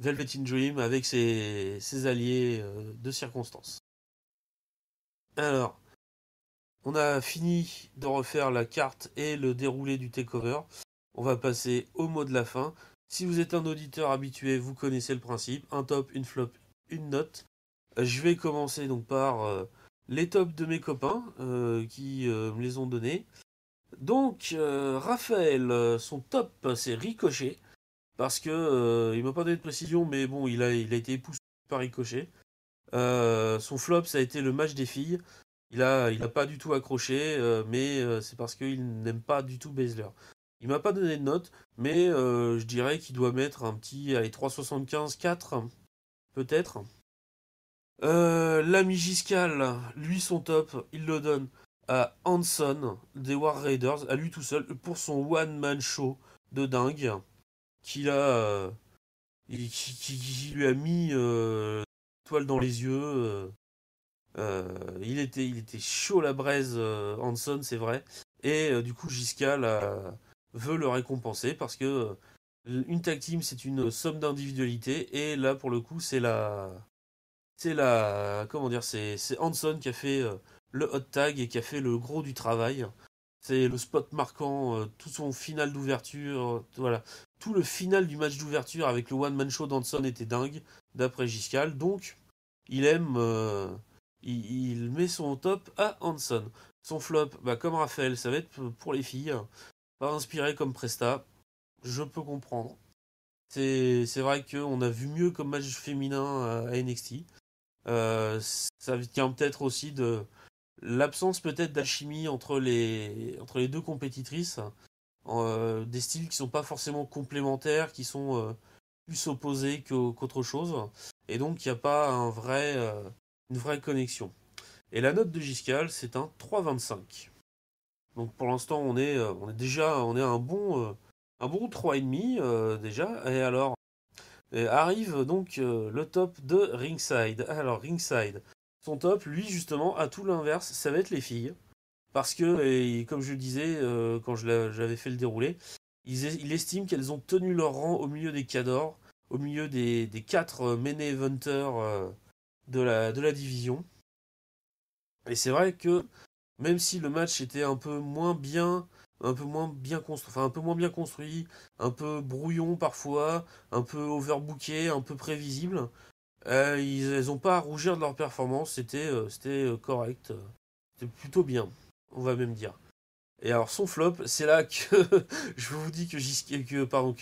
Velvet in Dream avec ses alliés de circonstance. Alors, on a fini de refaire la carte et le déroulé du takeover. On va passer au mot de la fin. Si vous êtes un auditeur habitué, vous connaissez le principe. Un top, une flop, une note. Je vais commencer donc par les tops de mes copains qui me les ont donnés. Donc, Raphaël, son top, c'est Ricochet. Parce que il m'a pas donné de précision, mais bon, il a été époustouflé par Ricochet. Son flop, ça a été le match des filles. Il a pas du tout accroché, mais c'est parce qu'il n'aime pas du tout Baszler. Il m'a pas donné de note, mais je dirais qu'il doit mettre un petit, allez, 3,75, 4, peut-être. L'ami Giscal, lui, son top, il le donne à Hanson des War Raiders, à lui tout seul, pour son one-man show de dingue, qu'il a, qui lui a mis toile dans les yeux. Il était chaud la braise, Hanson, c'est vrai. Et du coup, Giscal veut le récompenser parce que une tag team, c'est une somme d'individualité. Et là, pour le coup, comment dire, c'est Hanson qui a fait le hot tag et qui a fait le gros du travail. C'est le spot marquant, tout son final d'ouverture, voilà. Tout le final du match d'ouverture avec le one-man show d'Hanson était dingue, d'après Giscal. Donc, il aime, il met son top à Hanson. Son flop, bah, comme Raphaël, ça va être pour les filles. Pas inspiré comme Presta, je peux comprendre. C'est vrai qu'on a vu mieux comme match féminin à NXT. Ça vient peut-être aussi de l'absence peut-être d'alchimie entre les deux compétitrices, des styles qui sont pas forcément complémentaires, qui sont plus opposés qu'autre chose, et donc il n'y a pas une vraie connexion. Et la note de Giscal, c'est un 3,25. Donc pour l'instant, on est à un bon 3,5 déjà. Et alors, arrive donc le top de Ringside. Alors Ringside, son top, lui justement, à tout l'inverse, ça va être les filles. Parce que, et comme je le disais quand j'avais fait le déroulé, il estime qu'elles ont tenu leur rang au milieu des cadors, au milieu des 4 main eventers de la division. Et c'est vrai que même si le match était un peu moins bien construit, enfin un peu moins bien construit, un peu brouillon parfois, un peu overbooké, un peu prévisible, elles n'ont pas à rougir de leur performance, c'était correct, c'était plutôt bien, on va même dire. Et alors son flop, c'est là que je vous dis que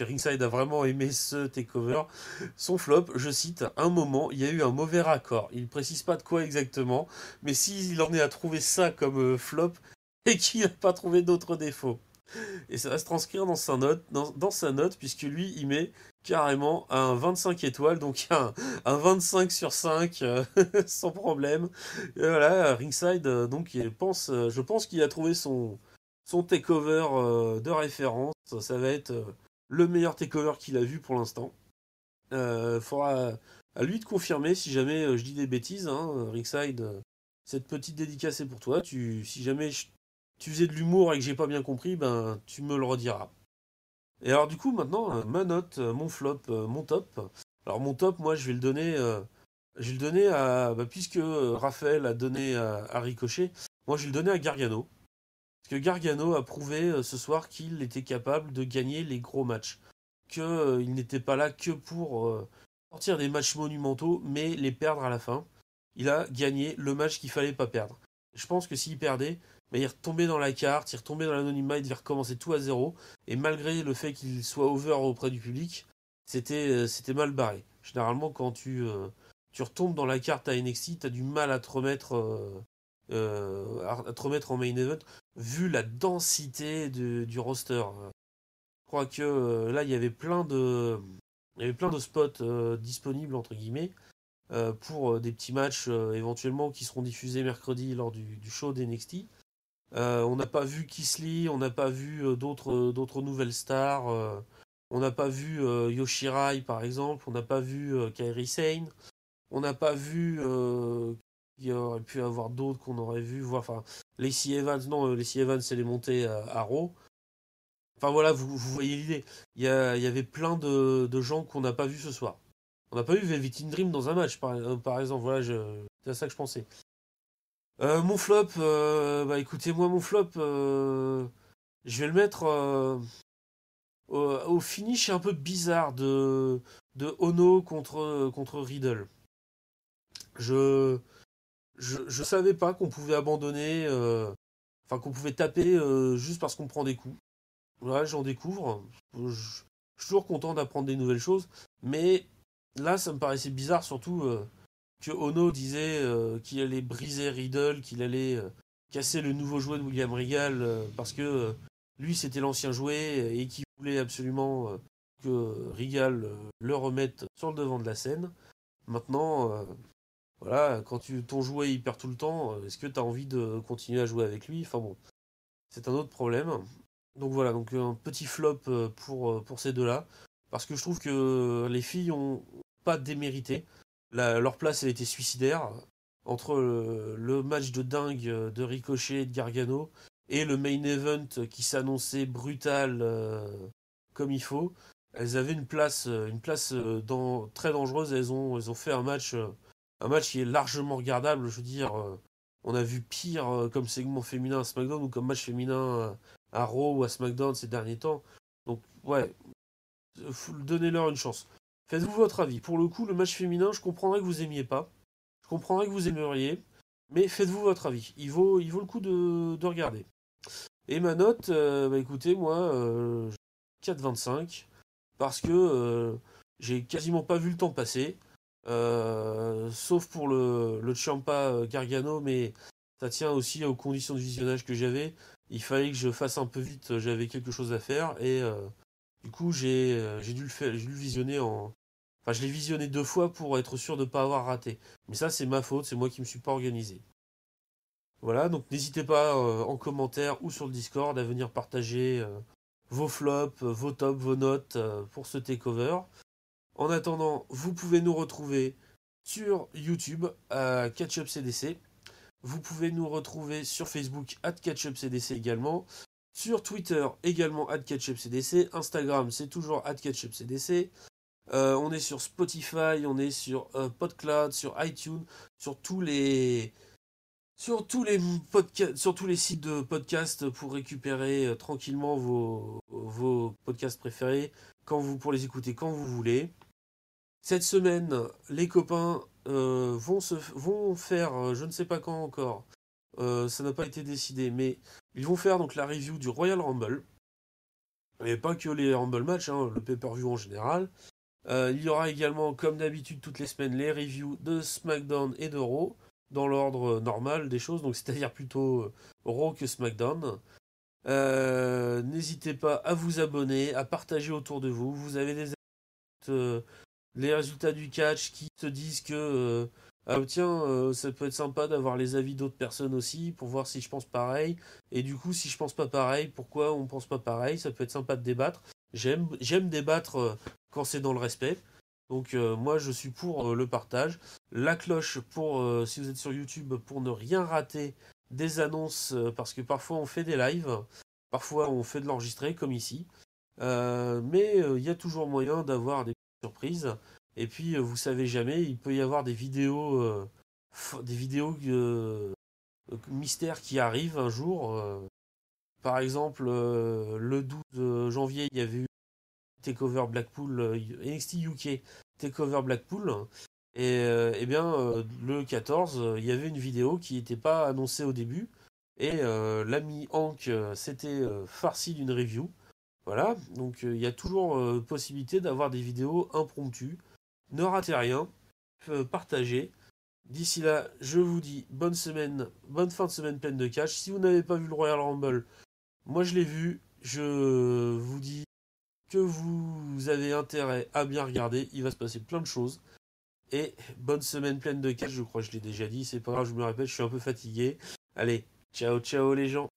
Ringside a vraiment aimé ce takeover. Son flop, je cite, un moment, il y a eu un mauvais raccord. Il ne précise pas de quoi exactement, mais s'il en est à trouver ça comme flop, et qu'il n'a pas trouvé d'autres défauts. Et ça va se transcrire dans sa note, puisque lui, il met carrément un 25 étoiles, donc un 25 sur 5, sans problème. Et voilà, Ringside, donc je pense qu'il a trouvé son takeover de référence. Ça va être le meilleur takeover qu'il a vu pour l'instant. Faudra à lui de confirmer si jamais je dis des bêtises, hein, Ringside. Cette petite dédicace est pour toi. Si jamais tu faisais de l'humour et que j'ai pas bien compris, ben tu me le rediras. Et alors du coup maintenant ma note, mon flop, mon top. Alors mon top, moi je vais le donner puisque Raphaël a donné à Ricochet, moi je vais le donner à Gargano. Parce que Gargano a prouvé ce soir qu'il était capable de gagner les gros matchs. Qu'il n'était pas là que pour sortir des matchs monumentaux, mais les perdre à la fin. Il a gagné le match qu'il fallait pas perdre. Je pense que s'il perdait, bah, il retombait dans la carte, il retombait dans l'anonymat, il devait recommencer tout à zéro. Et malgré le fait qu'il soit over auprès du public, c'était mal barré. Généralement, quand tu retombes dans la carte à NXT, tu as du mal à te remettre en main event, vu la densité du roster. Je crois que là, il y avait plein Il y avait plein de spots disponibles, entre guillemets, pour des petits matchs éventuellement qui seront diffusés mercredi lors du show d'NXT. On n'a pas vu Kisly, on n'a pas vu d'autres nouvelles stars. On n'a pas vu Yoshirai par exemple, on n'a pas vu Kairi Sane, on n'a pas vu. Il y aurait pu avoir d'autres qu'on aurait vu. Enfin, Lacey Evans, non, Lacey Evans, elle est montée à Raw. Enfin voilà, vous voyez l'idée. Il y avait plein de gens qu'on n'a pas vu ce soir. On n'a pas vu Velvet in Dream dans un match, par exemple. Voilà, c'est à ça que je pensais. Mon flop, bah écoutez, moi, mon flop, je vais le mettre au finish un peu bizarre de Ono contre Riddle. Je, je savais pas qu'on pouvait abandonner, enfin qu'on pouvait taper juste parce qu'on prend des coups. Voilà, j'en découvre. Je suis toujours content d'apprendre des nouvelles choses, mais là, ça me paraissait bizarre, surtout que Ono disait qu'il allait briser Riddle, qu'il allait casser le nouveau jouet de William Regal, parce que lui, c'était l'ancien jouet et qu'il voulait absolument que Regal le remette sur le devant de la scène. Maintenant, voilà, quand ton jouet il perd tout le temps, est-ce que tu as envie de continuer à jouer avec lui? Enfin bon, c'est un autre problème. Donc voilà, donc un petit flop pour ces deux-là. Parce que je trouve que les filles ont pas démérité. Leur place, elle était suicidaire. Entre le match de dingue de Ricochet et de Gargano et le main event qui s'annonçait brutal comme il faut, elles avaient une place très dangereuse. Elles ont fait un match qui est largement regardable. Je veux dire, on a vu pire comme segment féminin à SmackDown ou comme match féminin à Raw ou à SmackDown ces derniers temps. Donc, ouais, donnez-leur une chance. Faites-vous votre avis. Pour le coup, le match féminin, je comprendrais que vous aimiez pas. Je comprendrais que vous aimeriez. Mais faites-vous votre avis. Il vaut le coup de regarder. Et ma note, bah écoutez, moi, 4,25. Parce que j'ai quasiment pas vu le temps passer. Sauf pour le Ciampa Gargano, mais ça tient aussi aux conditions de visionnage que j'avais. Il fallait que je fasse un peu vite, j'avais quelque chose à faire et du coup j'ai dû le faire, j'ai dû le visionner enfin je l'ai visionné 2 fois pour être sûr de ne pas avoir raté. Mais ça c'est ma faute, c'est moi qui me suis pas organisé. Voilà, donc n'hésitez pas en commentaire ou sur le Discord à venir partager vos flops, vos tops, vos notes pour ce takeover. En attendant, vous pouvez nous retrouver sur YouTube à CatchUpCDC. Vous pouvez nous retrouver sur Facebook @CatchUpCDC également. Sur Twitter également @CatchUpCDC. Instagram c'est toujours @CatchUpCDC. On est sur Spotify, on est sur PodCloud, sur iTunes, sur tous les sur tous les sites de podcast pour récupérer tranquillement vos podcasts préférés pour les écouter quand vous voulez. Cette semaine, les copains vont faire, je ne sais pas quand encore, ça n'a pas été décidé, mais ils vont faire donc la review du Royal Rumble. Et pas que les Rumble match, hein, le pay-per-view en général. Il y aura également, comme d'habitude, toutes les semaines, les reviews de SmackDown et de Raw, dans l'ordre normal des choses, donc c'est-à-dire plutôt Raw que SmackDown. N'hésitez pas à vous abonner, à partager autour de vous. Vous avez les résultats du catch qui se disent que ah tiens ça peut être sympa d'avoir les avis d'autres personnes aussi pour voir si je pense pareil et du coup si je pense pas pareil pourquoi on pense pas pareil, ça peut être sympa de débattre. J'aime débattre quand c'est dans le respect, donc moi je suis pour le partage, la cloche pour si vous êtes sur YouTube pour ne rien rater des annonces parce que parfois on fait des lives, parfois on fait de l'enregistrer comme ici. Mais il y a toujours moyen d'avoir des surprises. Et puis, vous savez jamais, il peut y avoir des vidéos mystères qui arrivent un jour. Par exemple, le 12 janvier, il y avait eu Takeover Blackpool, NXT UK Takeover Blackpool. Et bien, le 14, il y avait une vidéo qui n'était pas annoncée au début. Et l'ami Hank s'était farci d'une review. Voilà, donc il y a toujours possibilité d'avoir des vidéos impromptues. Ne ratez rien, partagez. D'ici là, je vous dis bonne semaine, bonne fin de semaine pleine de cash. Si vous n'avez pas vu le Royal Rumble, moi je l'ai vu. Je vous dis que vous avez intérêt à bien regarder. Il va se passer plein de choses. Et bonne semaine pleine de catch, je crois que je l'ai déjà dit. C'est pas grave, je me répète, je suis un peu fatigué. Allez, ciao ciao les gens.